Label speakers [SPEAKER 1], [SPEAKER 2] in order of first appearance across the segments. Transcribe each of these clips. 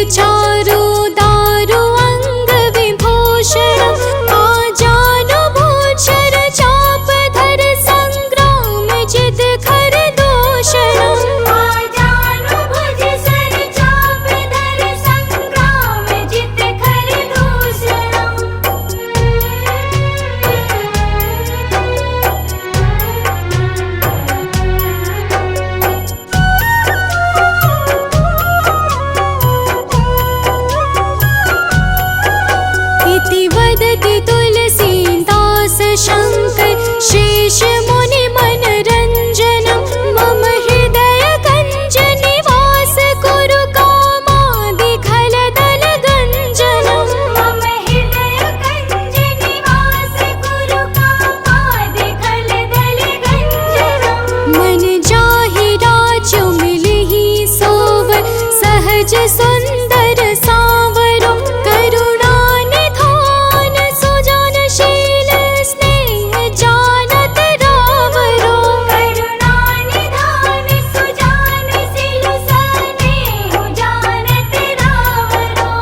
[SPEAKER 1] चारु दारु अंग विभूषण आजानु भूषण चाप धर संग्राम जित खर दूषण आजानु भूषण चाप धर संग्राम जित खर दूषण। इति वदति तुलसीदास शंकर शेष मुनि मनरंजनम मम हृदय गंज निवास कुरु कामादि खलदल गंजनम मम हृदय गंज निवास कुरु कामादि खलदल गंजनम। मन जाहि राजु मिलहि सोवर सहज सुंदर सांवरो करुणा निधान सुजनशील स्नेह जानत रावरो करुणा निधान सुजनशील स्नेह जानत रावरो।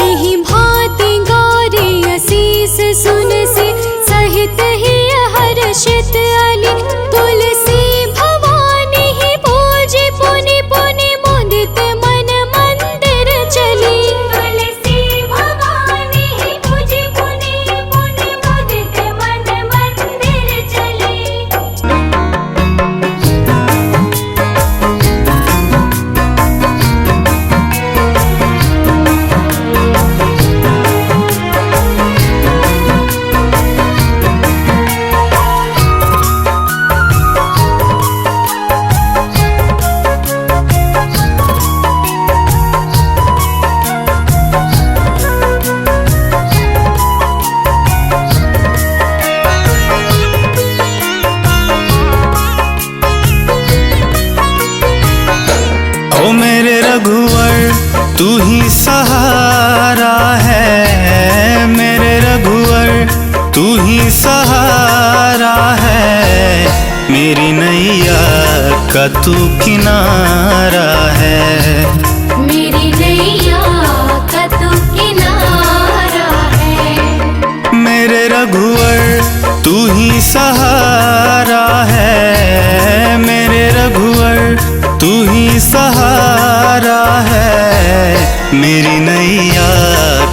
[SPEAKER 1] एहि भांति गौरी असीस सुनसी सहित ही हर्षित अली तुलसी भवानी ही पूजी पुनि पुनि मुदित मन मंदिर चली तुलसी भवानी ही पूजी पुनि पुनि मुदित मन मंदिर चली।
[SPEAKER 2] ओ मेरे रघुवर तू ही सहारा है, मेरे रघुवर तू ही सहारा है, मेरी नैया का तू किनारा है।
[SPEAKER 1] मेरी नैया का तू किनारा है।
[SPEAKER 2] मेरे रघुवर तू ही सहारा है, मेरे रघुवर तू ही सहारा है, मेरी नैया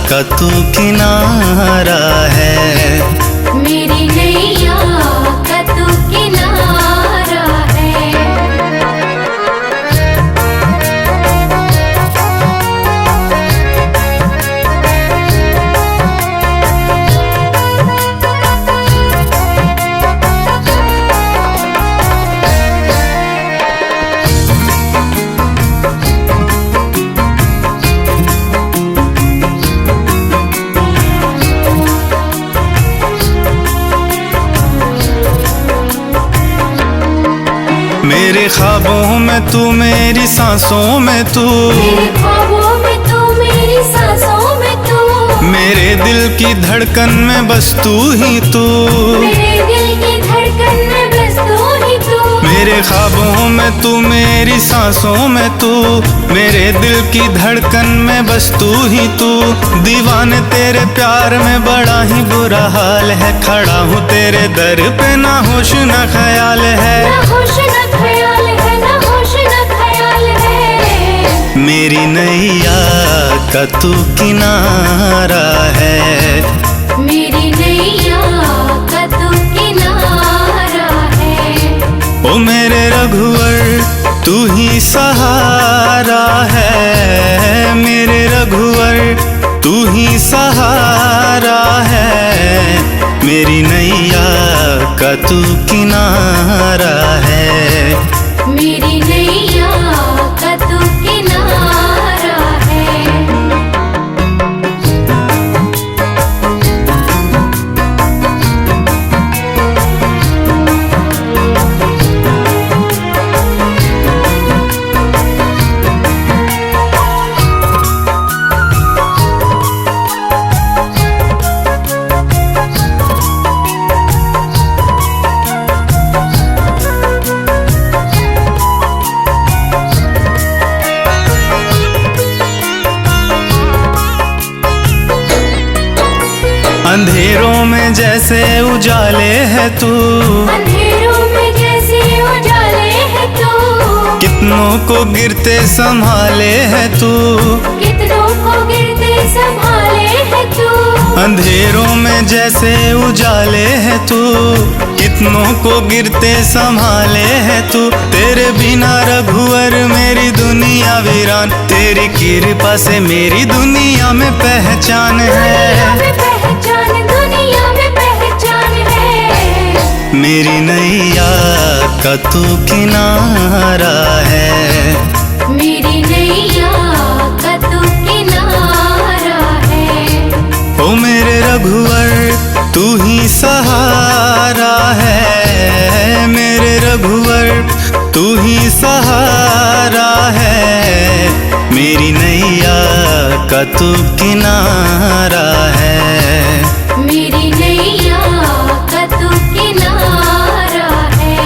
[SPEAKER 2] का तू किनारा है।
[SPEAKER 1] मेरी नैया का तू किनारा है।
[SPEAKER 2] मेरे ख्वाबों में तू, मेरी सांसों में तू,
[SPEAKER 1] मेरे ख्वाबों में तू, मेरी सांसों में तू,
[SPEAKER 2] मेरे दिल की धड़कन में बस तू ही तू,
[SPEAKER 1] मेरे दिल की धड़कन में बस तू ही तू।
[SPEAKER 2] मेरे ख्वाबों में तू, मेरी सांसों में तू, मेरे दिल की धड़कन में बस तू ही तू। दीवाने तेरे प्यार में बड़ा ही बुरा हाल है, खड़ा हूँ तेरे दर पे ना होश ना ख्याल है,
[SPEAKER 1] ना होश ना ख्याल है, ना होश ना ख्याल है।
[SPEAKER 2] मेरी नैया का तू किनारा है।
[SPEAKER 1] मेरी नैया का तू किनारा है।
[SPEAKER 2] ओ मेरे रघुवर तू ही सहारा है, मेरे रघुवर तू ही सहारा है, मेरी नैया का तू किनारा है।
[SPEAKER 1] मेरी नैया का तू किनारा है।
[SPEAKER 2] अंधेरों में जैसे उजाले है तू,
[SPEAKER 1] अंधेरों में जैसे उजाले है तू,
[SPEAKER 2] कितनों को गिरते संभाले है तू,
[SPEAKER 1] कितनों को गिरते संभाले है तू।
[SPEAKER 2] अंधेरों में जैसे उजाले है तू, कितनों को गिरते संभाले है तू। तेरे बिना रघुवर मेरी दुनिया वीरान, तेरी कृपा से मेरी दुनिया में पहचान
[SPEAKER 1] दुनिया
[SPEAKER 2] है।
[SPEAKER 1] में पहचान, दुनिया में पहचान है।
[SPEAKER 2] मेरी नैया का तू किनारा है,
[SPEAKER 1] मेरी नैया का तू किनारा है।
[SPEAKER 2] ओ मेरे रघुवर तू ही सहारा है, मेरे रघुवर तू ही सहारा है। मेरी नैया का तू किनारा है,
[SPEAKER 1] मेरी नैया का तू किनारा है।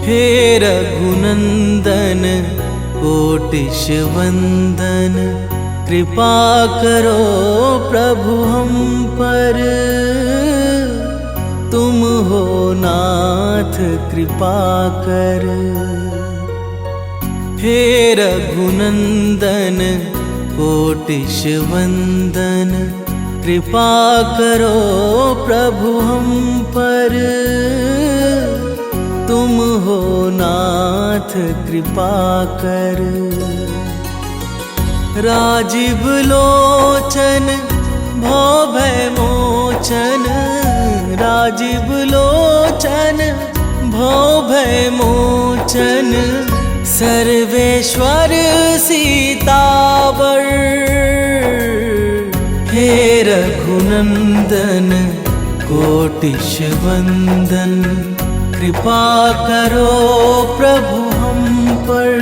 [SPEAKER 3] हे रघुनंदन कोटिश वंदन, कृपा करो प्रभु हम पर। तुम हो नाथ कृपा कर। हे रघुनंदन कोटिश वंदन, कृपा करो प्रभु हम पर। तुम हो नाथ कृपा कर। राजीव लोचन भव भय मोचन, राजीव लोचन भव भय मोचन, सर्वेश्वर सीतावर। हे रघुनंदन कोटिश वंदन, कृपा करो प्रभु हम पर।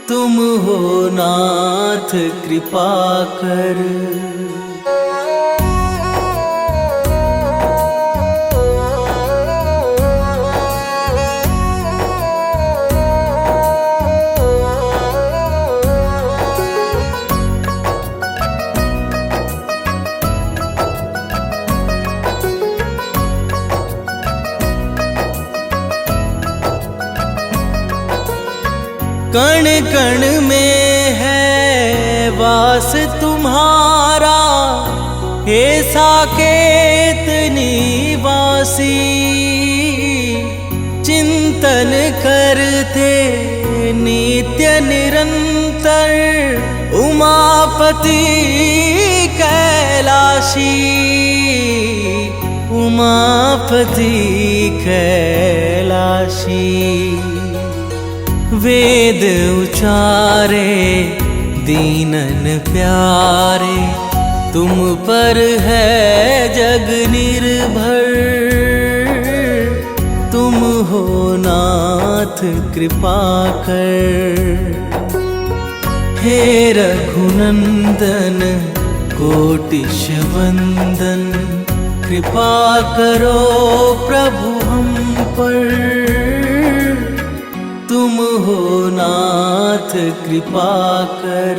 [SPEAKER 3] तुम हो नाथ कृपा कर। कण कण में है वास तुम्हारा, हे साकेत निवासी। चिंतन करते नित्य निरंतर, उमापति कैलाशी, उमापति कैलाशी। वेद उचारे दीनन प्यारे, तुम पर है जग निर्भर। तुम हो नाथ कृपा कर। हे रघुनंदन कोटिश वंदन, कृपा करो प्रभु हम पर। तुम हो नाथ कृपा कर।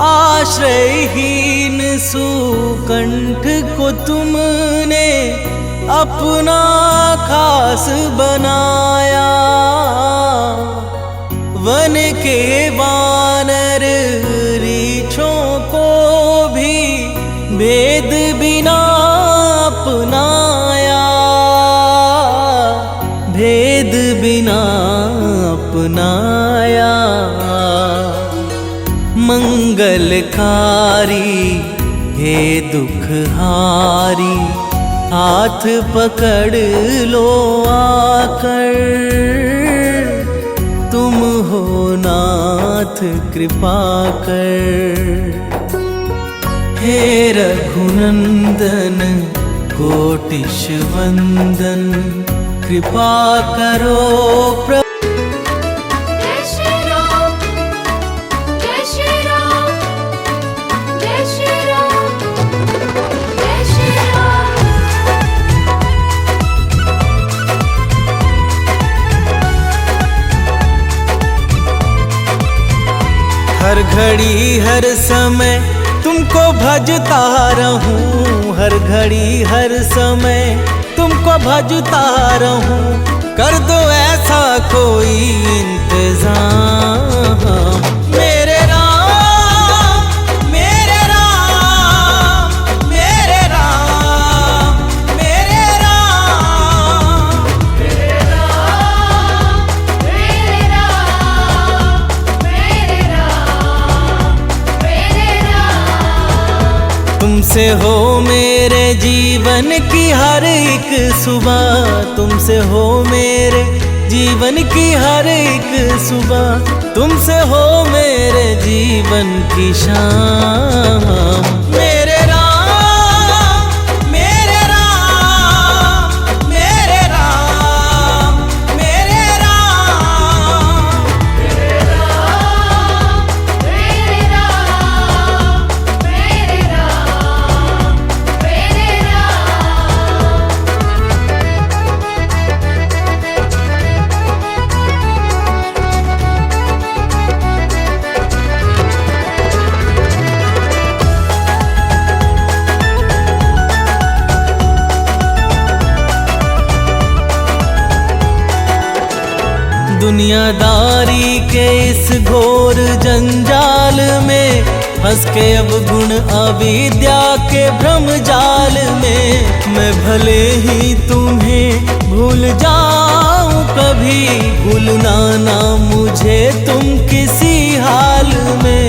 [SPEAKER 3] आश्रयहीन सुकंठ को तुमने अपना खास बनाया। वन के वानर रीछों को भी भेद बिना अपनाया, भेद बिना अपनाया। मंगलकारी हे दुखहारी, हाथ पकड़ लो आकर। तुम हो नाथ कृपा कर। हे रघुनंदन कोटिश वंदन कृपा करो प्रभु।
[SPEAKER 1] जय श्री राम, जय श्री राम, जय श्री राम, जय श्री राम।
[SPEAKER 3] हर घड़ी हर समय तुमको भजता रहूं, हर घड़ी हर समय तुमको भजता रहूं। कर दो ऐसा कोई इंतजाम। मेरे राम, मेरे राम, मेरे राम, मेरे राम,
[SPEAKER 1] मेरे राम, मेरे राम, मेरे राम, मेरे राम।
[SPEAKER 3] तुमसे हो मेरे जीवन की हर एक सुबह, तुमसे हो मेरे जीवन की हर एक सुबह, तुमसे हो मेरे जीवन की शाम। मेरे राम, मेरे राम, मेरे राम, मेरे राम,
[SPEAKER 1] मेरे राम, मेरे राम, मेरे राम, मेरे राम।
[SPEAKER 3] दुनियादारी के इस घोर जंजाल में फंस के अब गुण अविद्या के भ्रम जाल में। मैं भले ही तुम्हें भूल जाऊं कभी, भूलना ना मुझे तुम किसी हाल में,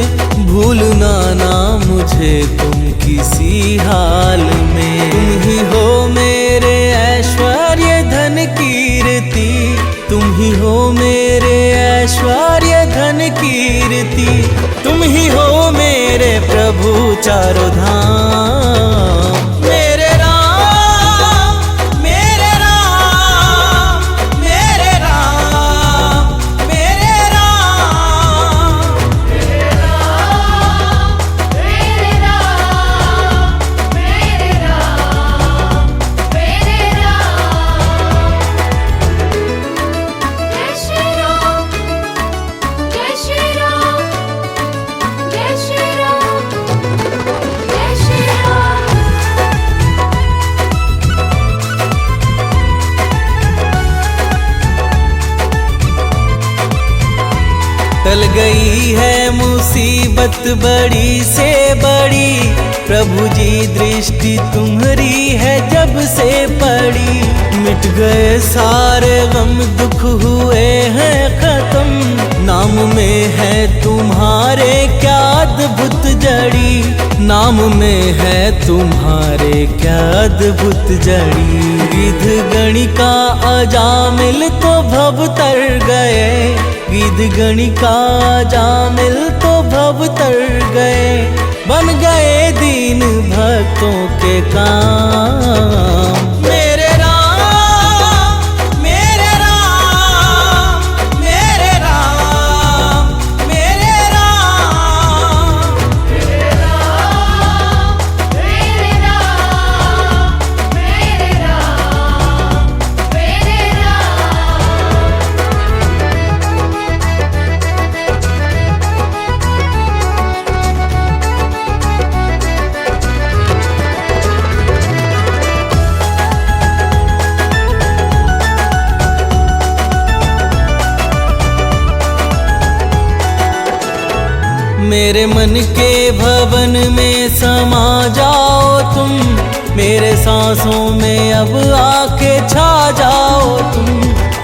[SPEAKER 3] भूलना ना मुझे तुम किसी हाल में। तुम ही हो मेरे ऐश्वर्य धन कीर्ति, तुम ही हो मेरे ऐश्वर्य धन कीर्ति, तुम ही हो मेरे प्रभु चारों धाम। मेरे राम, मेरे राम, मेरे राम, मेरे राम,
[SPEAKER 1] मेरे राम, मेरे राम, मेरे राम, मेरे राम। जय श्री राम, जय श्री राम, जय श्री राम, जय श्री राम।
[SPEAKER 3] टल गई है मुसीबत बड़ी से बड़ी, प्रभु जी दृष्टि तुम्हारी है जब से पड़ी। मिट गए सारे गम दुख हुए हैं खत्म, नाम में है तुम्हारे क्या अद्भुत जड़ी, नाम में है तुम्हारे क्या अद्भुत जड़ी। गिद्ध गणिका अजामिल तो भव तर गए, गिद्ध गणिका अजामिल तो भव तर गए, बन गए दीन भक्तों के काम। मेरे राम, मेरे राम, मेरे राम, मेरे राम,
[SPEAKER 1] मेरे राम, मेरे राम, मेरे राम, मेरे राम।
[SPEAKER 3] मेरे मन के भवन में समा जाओ तुम, मेरे सांसों में अब आके छा जाओ तुम।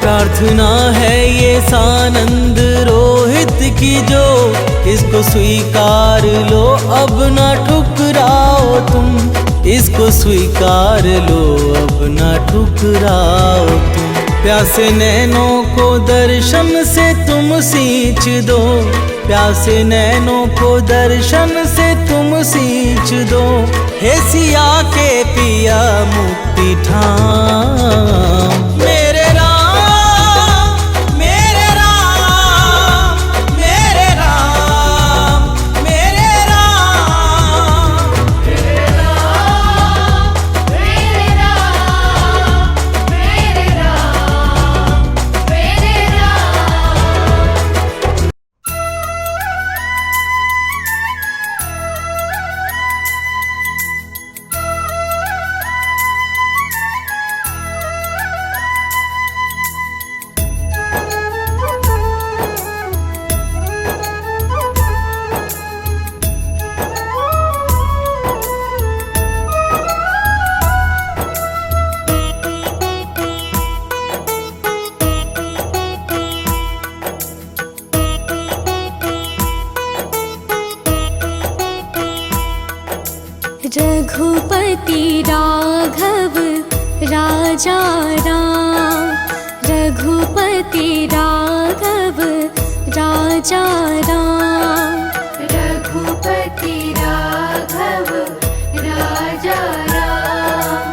[SPEAKER 3] प्रार्थना है ये सानंद रोहित की जो, इसको स्वीकार लो अब ना ठुकराओ तुम, इसको स्वीकार लो अब ना ठुकराओ तुम। प्यासे नैनों को दर्शन से तुम सींच दो, प्यासे नैनों को दर्शन से तुम सींच दो। हे सिया के पिया मुक्ति ठाम, मेरे राम मेरे राम मेरे राम मेरे राम
[SPEAKER 1] मेरे राम मेरे राम मेरे राम मेरे राम। रघुपति राघव राजा राम, रघुपति राघव राजा राम, रघुपति राघव राजा राम,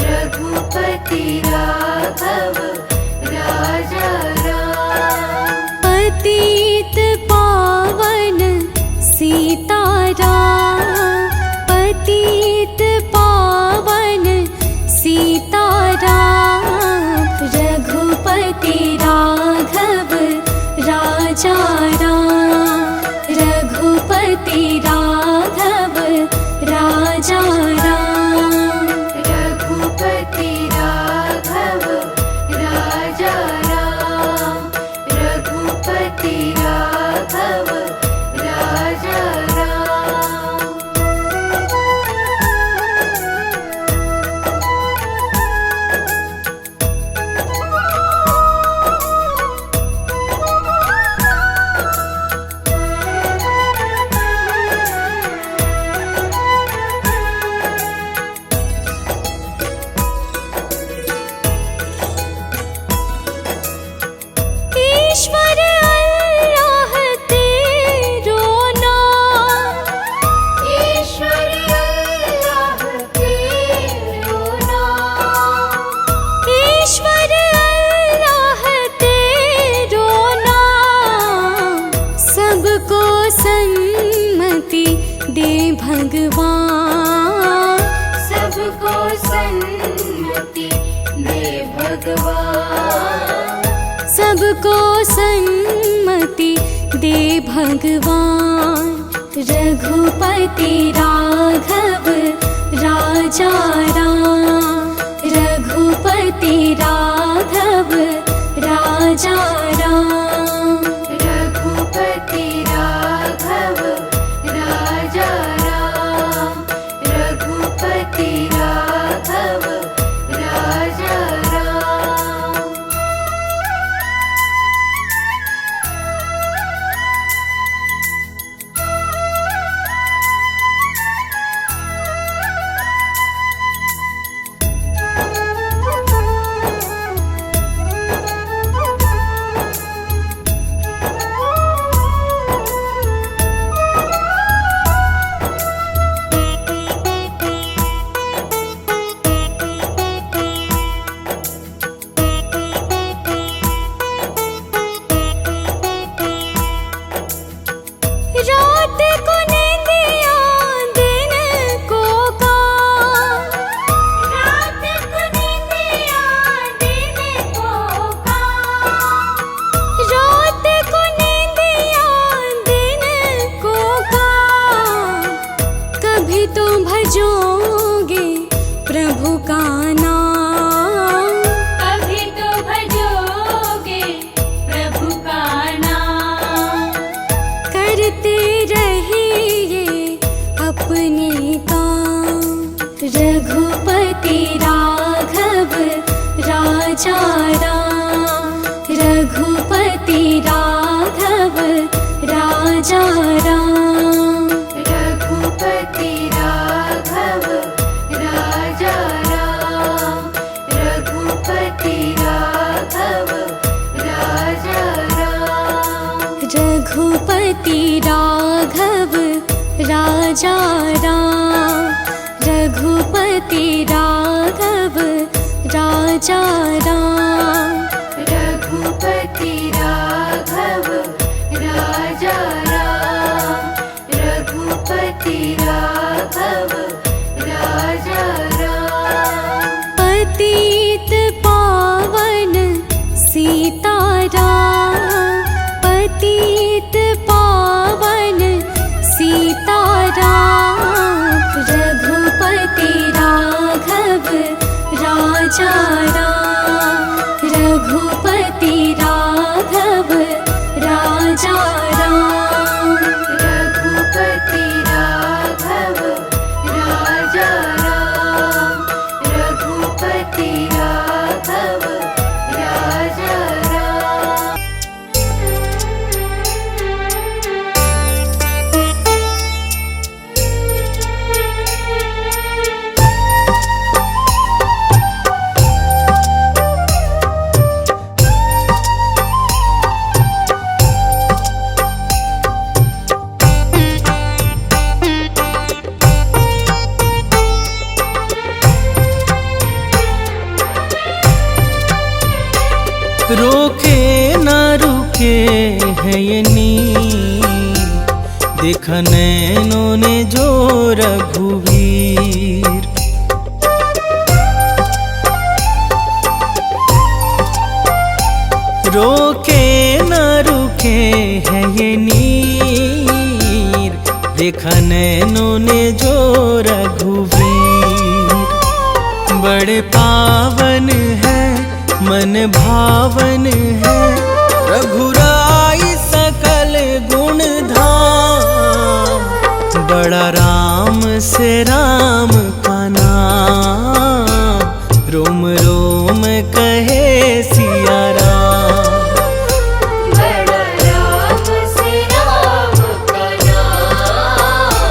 [SPEAKER 1] रघुपति राघव राजा राम। पतित पावन सीताराम, पतित पावन सीताराम, रघुपति राघव राजा राम, रघुपति राघव राजा राम, रघुपति राघव राजा राम, रघुपति राघव राजा राम। ईश्वर अल्लाह तेरो नाम, ईश्वर अल्लाह तेरो नाम, ईश्वर अल्लाह तेरो नाम। सबको सन्मति दे भगवान, सबको सन्मति दे भगवान, सबको सन्मति दे भगवान। रघुपति राघव राजा राम, रघुपति राघव राजा राम, रघुपति राघव राजा राम, रघुपति राघव राजा राम। रात को नींदिया दिन को काम, रात को नींदिया दिन को काम, रात को नींदिया दिन को काम। कभी तो भजोगे प्रभु का नाम, कभी तो भजोगे प्रभु का नाम। करते रहिए अपने काम, रघुपति राघव राजा राम, रघुपति राघव राजा राम, रघुपति राघव राजा राम, रघुपति राघव राजा राम, रघुपति राघव राजा राम, रघुपति राघव राजा राम, रघुपति राघव राजा राम। पतित पावन सीताराम, पतित पावन सीताराम, रघुपति राघव राजा राम, रघुपति राघव राजा राम, रघुपति राघव राजा राम, रघुपति राघव राजा राम।
[SPEAKER 3] रोके न रुके है ये नीर, देखा नैनों ने जो रघुवीर। रोके न रुके है ये नीर, देखा नैनों ने जो रघुवीर। बड़े पावन है मन भावन है, रघुराई सकल गुण धाम। बड़ा राम से राम का नाम, रोम रोम कहे सिया राम।
[SPEAKER 1] बड़ा राम से राम का नाम,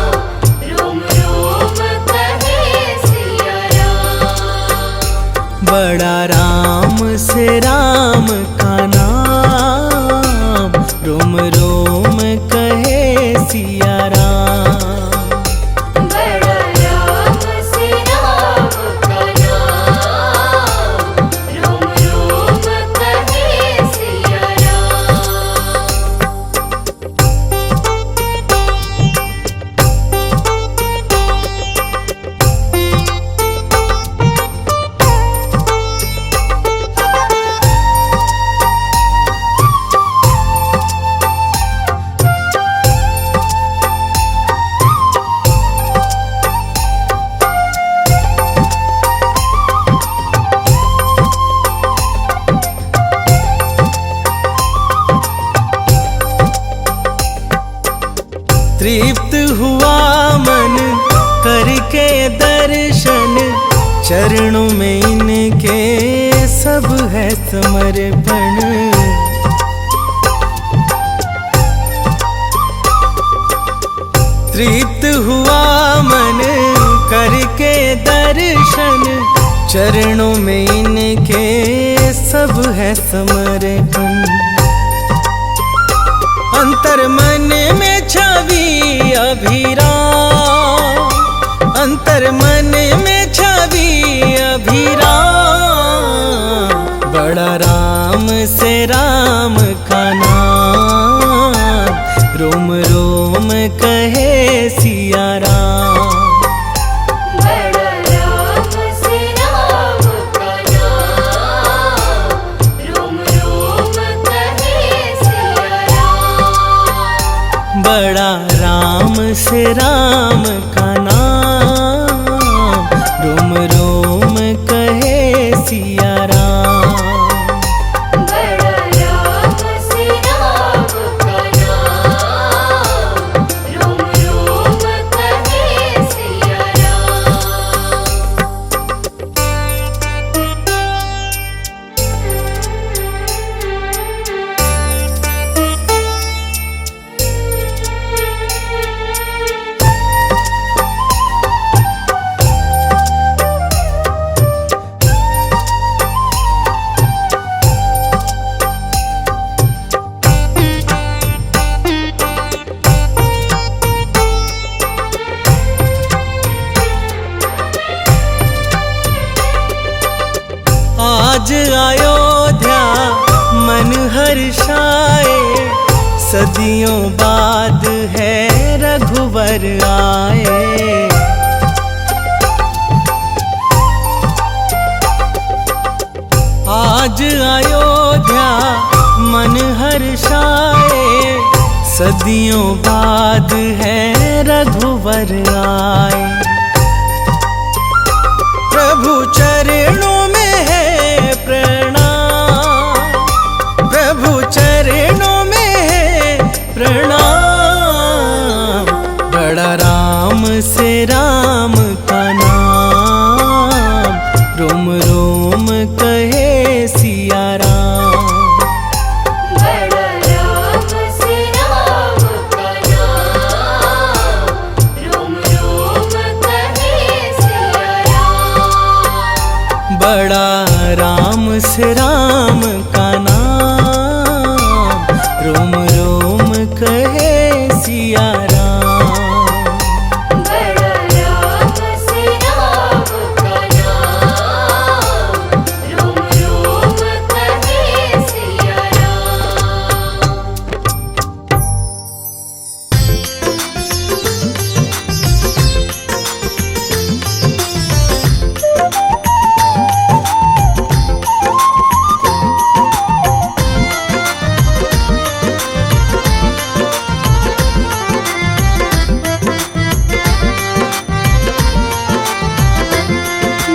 [SPEAKER 1] रोम रोम कहे सिया राम।
[SPEAKER 3] बड़ा राम से राम का नाम, रोम रोम कहे सिया राम।
[SPEAKER 1] बड़ा राम से राम का नाम, रोम रोम कहे सिया राम।
[SPEAKER 3] तृप्त हुआ मन करके दर्शन, चरणों में इनके सब है समर्पण। तृप्त हुआ मन करके दर्शन, चरणों में इनके सब है समर्पण। अंतर मन में छवि अभिराम, अंतर मन में छवि अभिराम। बड़ा राम से राम का नाम, रोम रोम कहे सिया राम।
[SPEAKER 1] बड़ा राम से राम का नाम, रोम रोम कहे सिया राम।
[SPEAKER 3] बड़ा राम से राम का नाम, रोम रोम कहे सिया राम।
[SPEAKER 1] बड़ा राम से राम का नाम, रोम रोम कहे सिया राम।
[SPEAKER 3] सदियों बाद है रघुवर आए। आज अयोध्या मन हर्षाए, सदियों बाद है रघुवर आए। प्रभु चरणों में है प्रणाम, प्रभु चरणों में है प्रणाम। बड़ा राम से राम का नाम, रोम रोम कहे सिया राम।
[SPEAKER 1] बड़ा राम से राम का नाम, रोम रोम कहे सिया राम।
[SPEAKER 3] बड़ा राम से राम का नाम, रोम रोम कहे सिया राम।
[SPEAKER 1] बड़ा राम से राम का नाम, रोम रोम कहे सिया राम।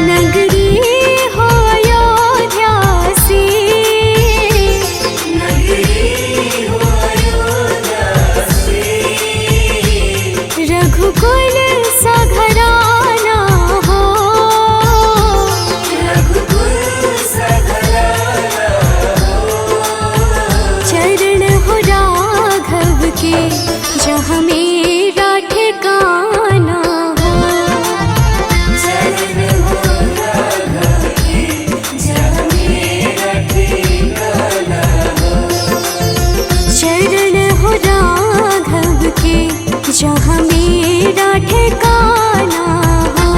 [SPEAKER 1] नगरी हो अयोध्या सी, नगरी हो अयोध्या सी। रघुकुल सा घराना हो, रघुकुल सा घराना हो। चरण हो राघव के जहाँ मेरा ठिकाना हो। चरण हो राघव के जहाँ मेरा ठिकाना हो। चरण हो राघव के जहाँ मेरा ठिकाना हो।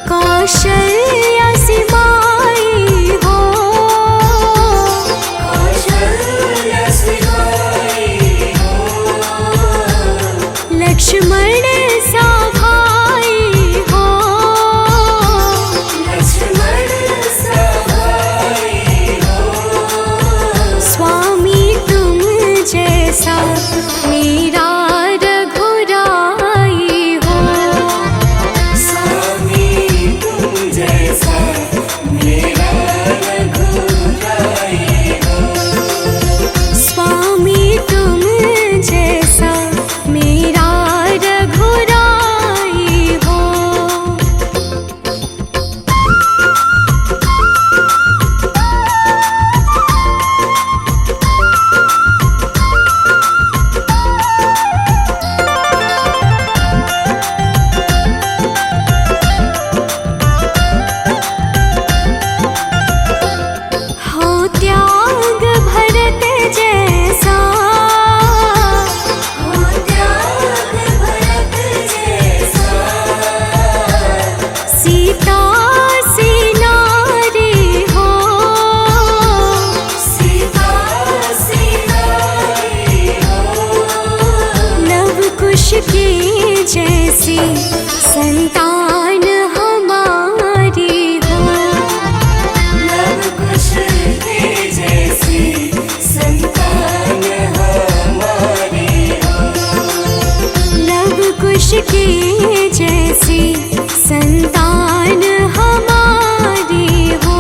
[SPEAKER 1] कौशल्या सी माई हो, कौशल्या सी माई हो। लक्ष्मण सा भाई हो, लक्ष्मण सा भाई हो। स्वामी तुम जैसा मेरा रघुराई हो। स्वामी तुम जैसा मेरा रघुराई हो। स्वामी तुम जैसा मेरा रघुराई हो। हो त्याग भरत जैसा, हो त्याग भरत जैसा। सीता सी नारी हो, सीता सी नारी हो। लव कुश की जैसी संतान हमारी हो। लव कुश की जैसी संतान हमारी हो। लव कुश की जैसी संतान हमारी हो।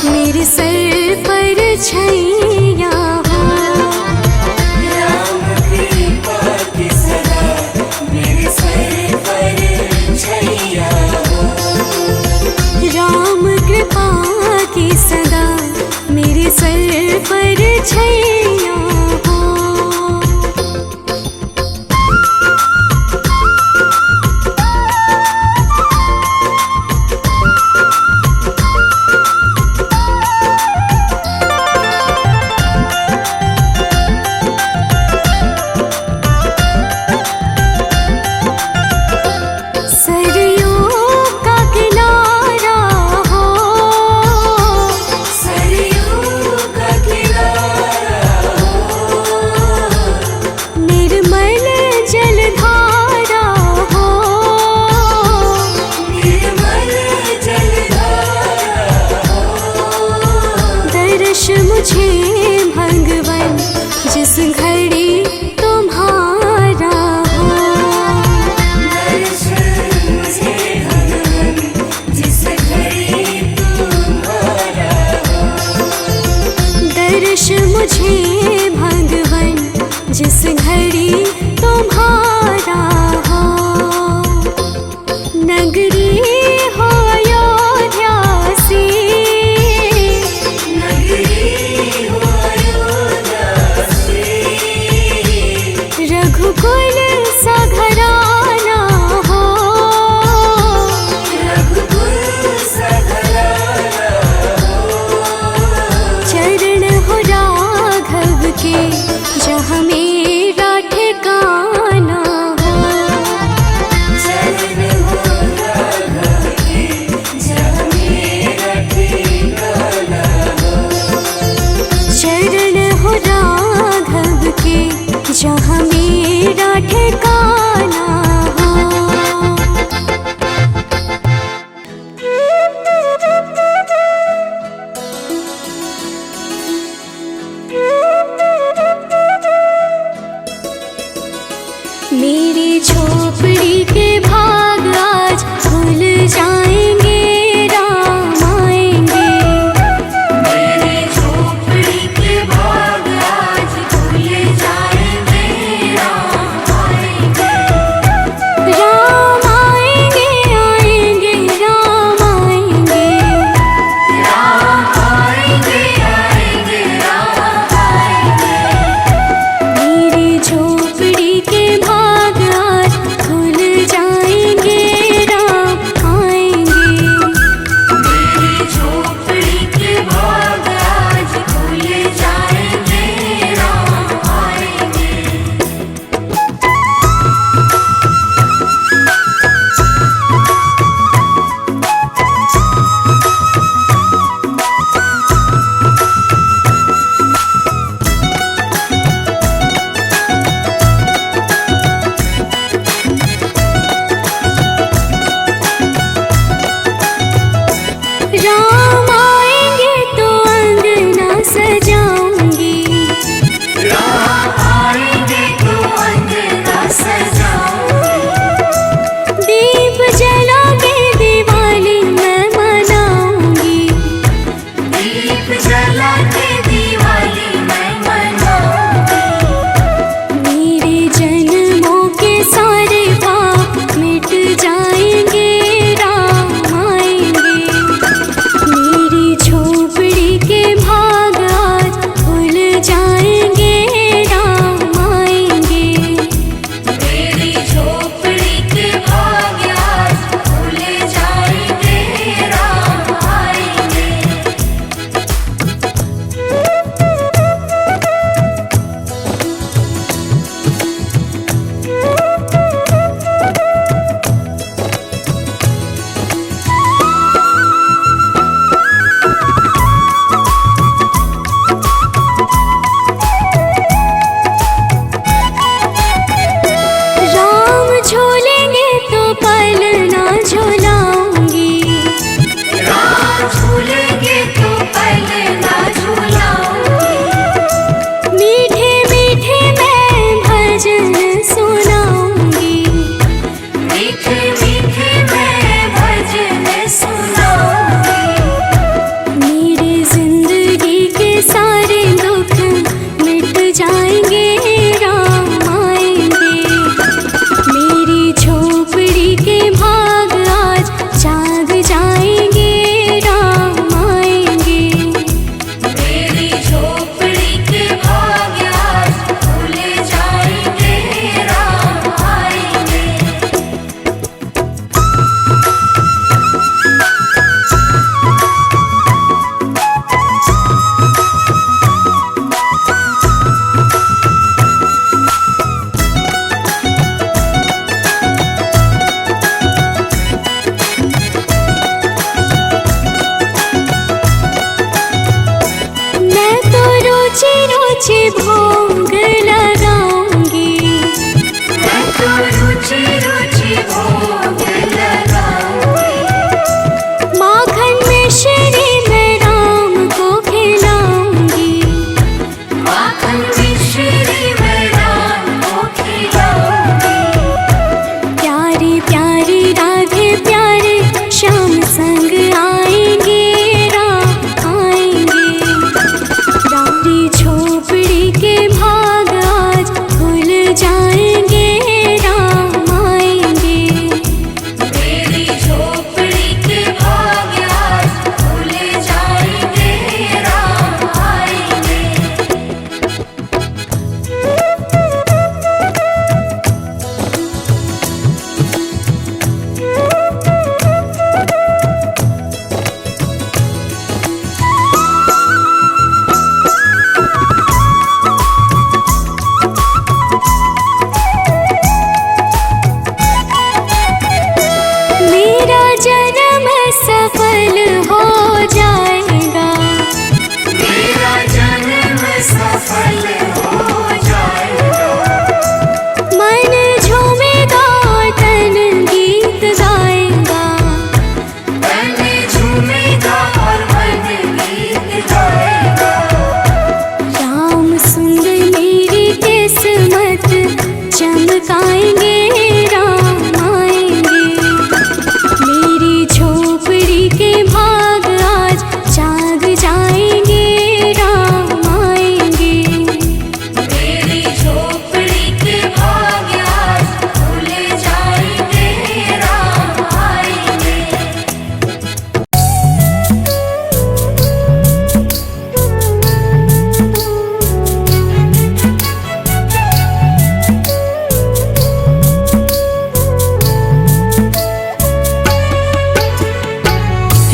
[SPEAKER 1] मेरे सर पर छैया हो।
[SPEAKER 4] राम कृपा की सदा मेरे सर पर छैया हो।
[SPEAKER 1] राम कृपा की सदा मेरे सर पर छैया हो।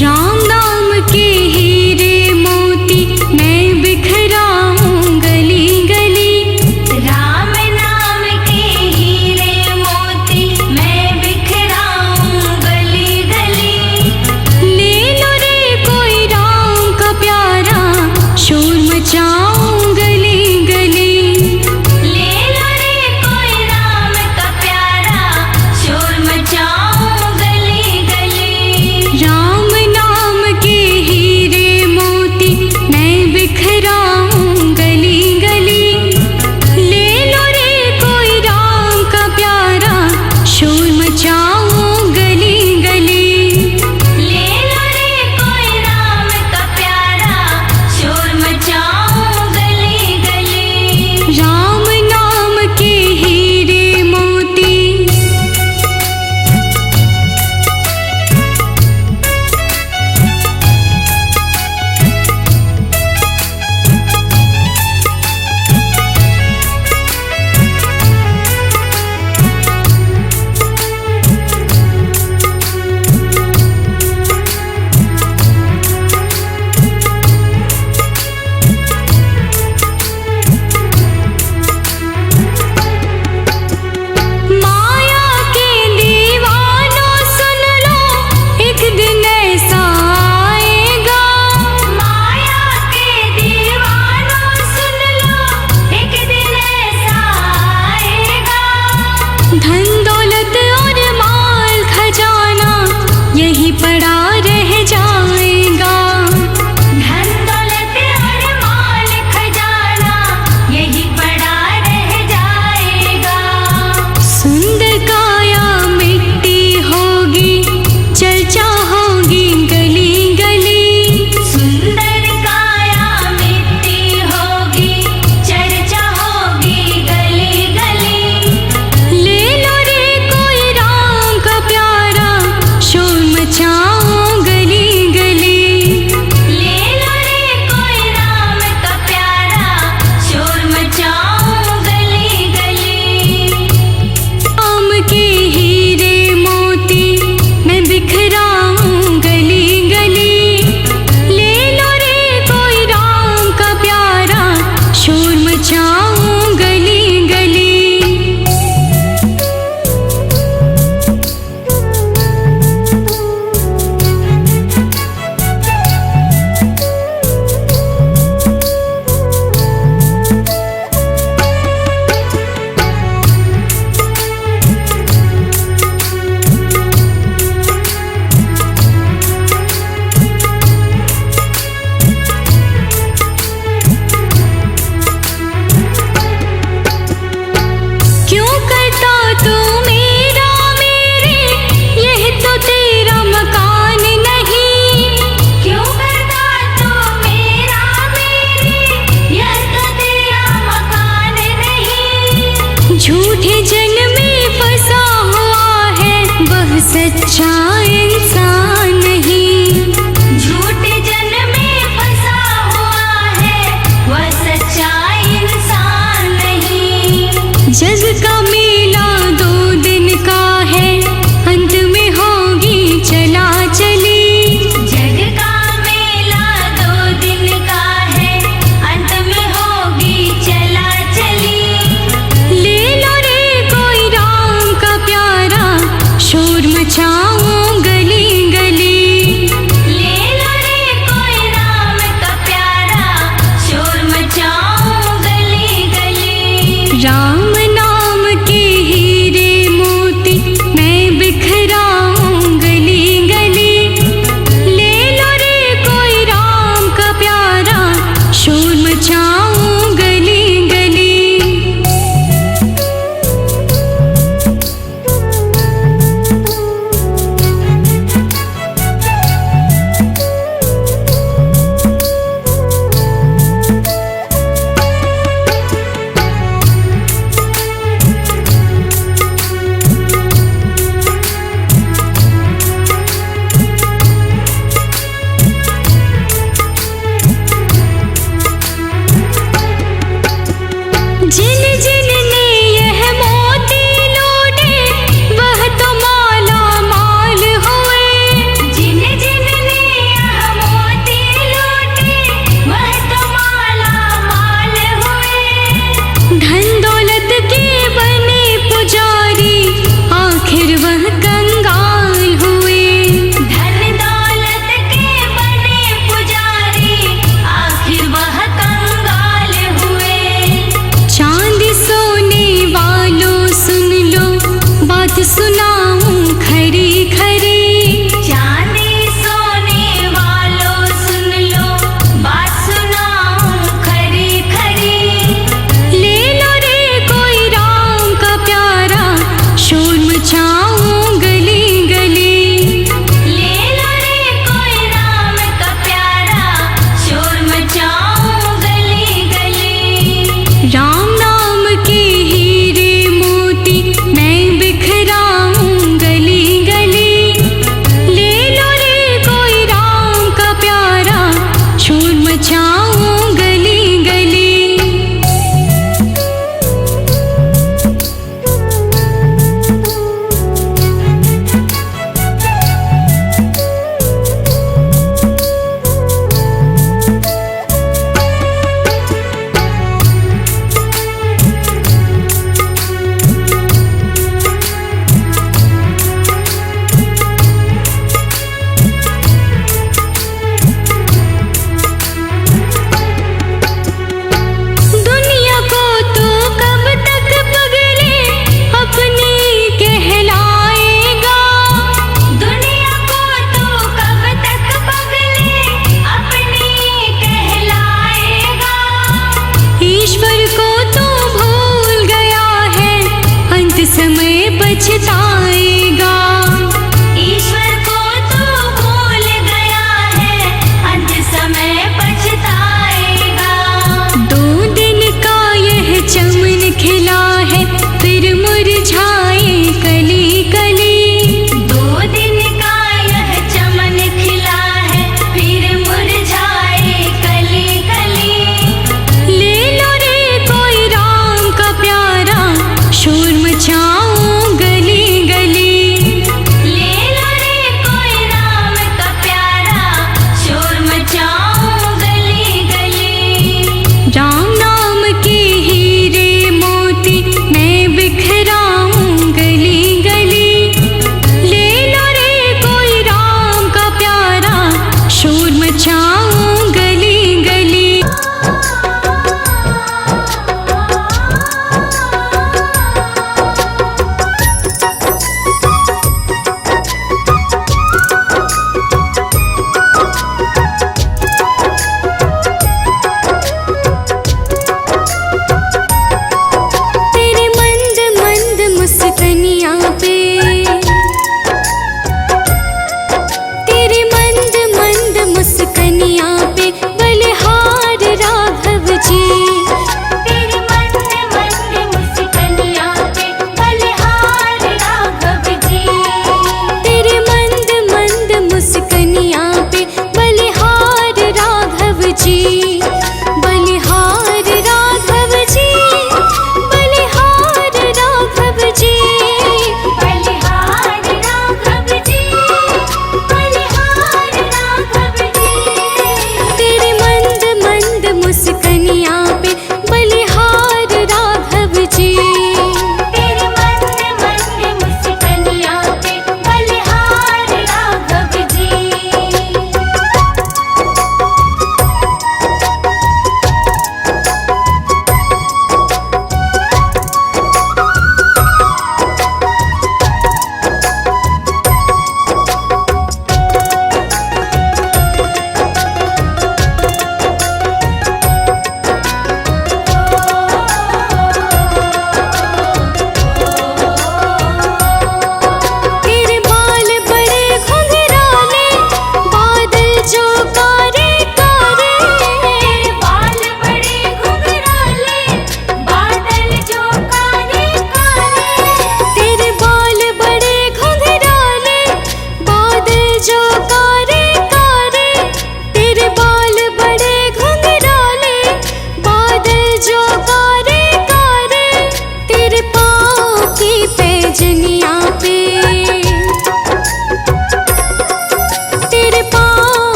[SPEAKER 1] राम नाम के हीरे मोती मैं बिखराऊं गली गली। राम नाम के हीरे मोती मैं बिखराऊं गली गली। ले लो रे कोई राम का प्यारा शोर मचाऊं गली गली। ले लो रे कोई राम का प्यारा शोर मचाऊं गली गली। राम नाम के हीरे मोती मैं बिखराऊं गली गली। ले लो रे कोई राम का प्यारा शोर मचाऊं गली गली। ले लो रे कोई राम का प्यारा शोर मचाऊं गली गली। राम नाम के हीरे मोती। माया के दीवानों सुन लो एक दिन ऐसा आएगा। माया के दीवानों सुन लो एक दिन ऐसा आएगा। धन दौलत और माल खजाना यही पड़ा रह जाएगा। धन दौलत और माल खजाना यही पड़ा रह जाएगा। सुंदर काया मिट्टी होगी चर्चा होगी गली गली। सुंदर काया मिट्टी होगी चर्चा होगी गली गली। ले लो रे कोई राम का प्यारा शोर मचाऊं गली गली। ले लो रे कोई राम का प्यारा शोर मचाऊं गली गली। राम के हीरे मोती मैं बिखराऊं गली गली। ले लो रे कोई राम का प्यारा शोर मचाऊं गली गली। क्यों करता तू मेरा मेरे यह तो तेरा मकान नहीं। क्यों करता तू मेरा मेरे यह तो तेरा मकान नहीं। झूठे जन में फंसा हुआ है वह सच्चा इंसान नहीं। झूठे जन में फंसा हुआ है वह सच्चा इंसान नहीं। जग का मेला 2 दिन का है अंत में होगी चला चली। जग का मेला 2 दिन का है अंत में होगी चला चली। ले लो रे कोई राम का प्यारा शोर मचाऊं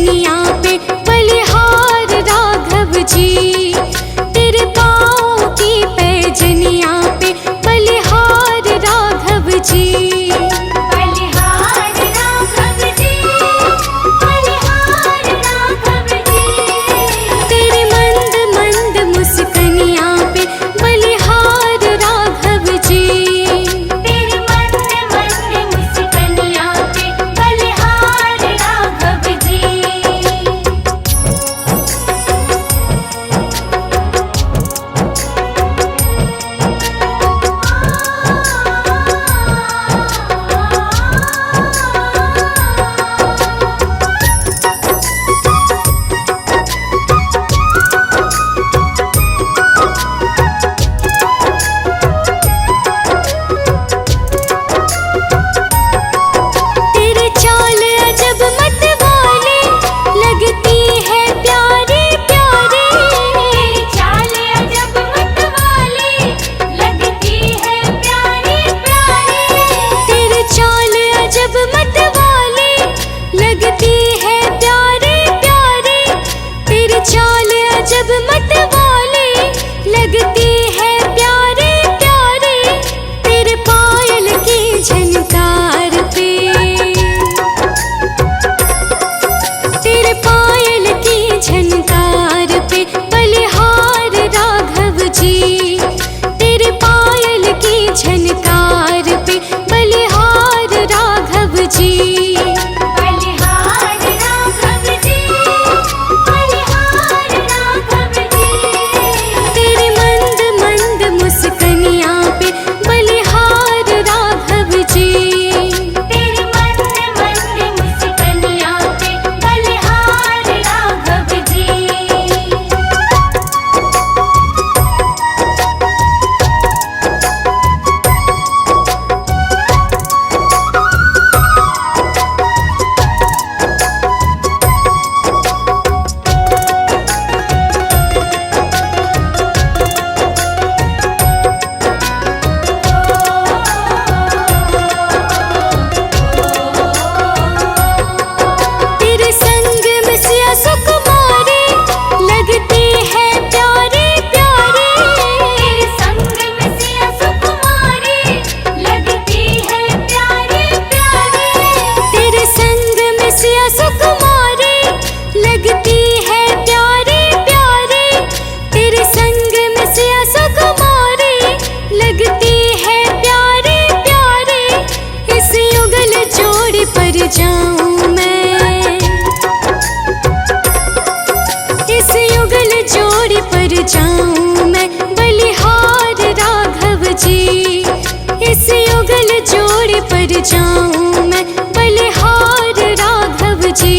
[SPEAKER 1] मुस्कनिया पे बलिहार राघव जी। तेरे पाँव की पैजनिया पे बलिहार राघव जी। बलिहार राघव जी, बलिहार राघव जी। तेरे मंद मंद मुस्कनिया पे बलिहार राघव जी। तेरे मंद मंद मुस्कनिया पे बलिहार राघव जी। तेरे चाल अजब मत वाले लगती है प्यारी प्यारी। तेरी चाल अजब मत वाले लगती है प्यारी प्यारी। तेरे चाल अजब मत वाले लगती है प्यारी प्यारी। तेरी चाल अजब मत वाले लगती है प्यारी प्यारी। तेरे पायल की झनकार पे, तेरे पायल की झनकार पे बलिहार राघव जी। तेरे पायल की झनकार पे बलिहार राघव जी। बलिहार राघव जी, बलिहार राघव जी। तेरे मंद मंद मुस्कनिया पे बलिहार राघव जी। तेरे मंद मंद मुस्कनिया पे बलिहार राघव जी। तेरे संग में सिया सुकुमारी लगती है प्यारी प्यारी। तेरे संग में सिया सुकुमारी लगती है प्यारी प्यारी। तेरे संग में सिया सुकुमारी लगती है प्यारी प्यारी। तेरे संग में सिया सुकुमारी लगती है प्यारी प्यारी। इस युगल जोड़ी पर जाऊं मैं, इस युगल जोड़ी पर जाऊं मैं बलिहार राघव जी। इस युगल जोड़ी पर जाऊं मैं बलिहार राघव जी।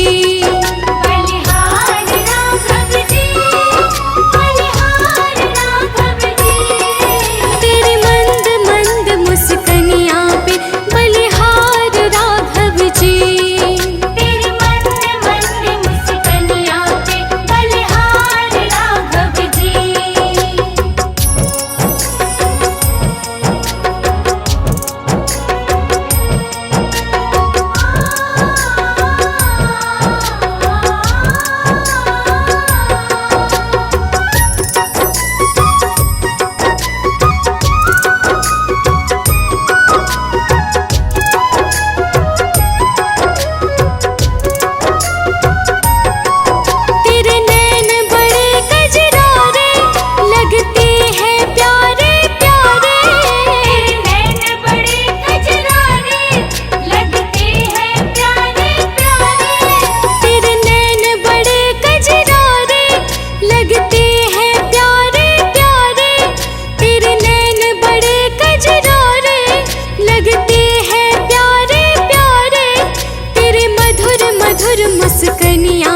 [SPEAKER 1] बलिहार राघव जी, बलिहार राघव जी। तेरे मंद मंद मुस्कनिया पे बलिहार राघव जी। तेरे मंद मंद मुस्कनिया पे बलिहार राघव जी। तेरे नैन बड़े कजरारे लगते हैं प्यारे प्यारे। तेरे नैन बड़े कजरारे लगते हैं प्यारे प्यारे। तेरे नैन बड़े कजरारे लगते हैं प्यारे प्यारे। तेरे नैन बड़े कजरारे लगते हैं प्यारे प्यारे। तेरे मधुर मधुर मुस्कनिया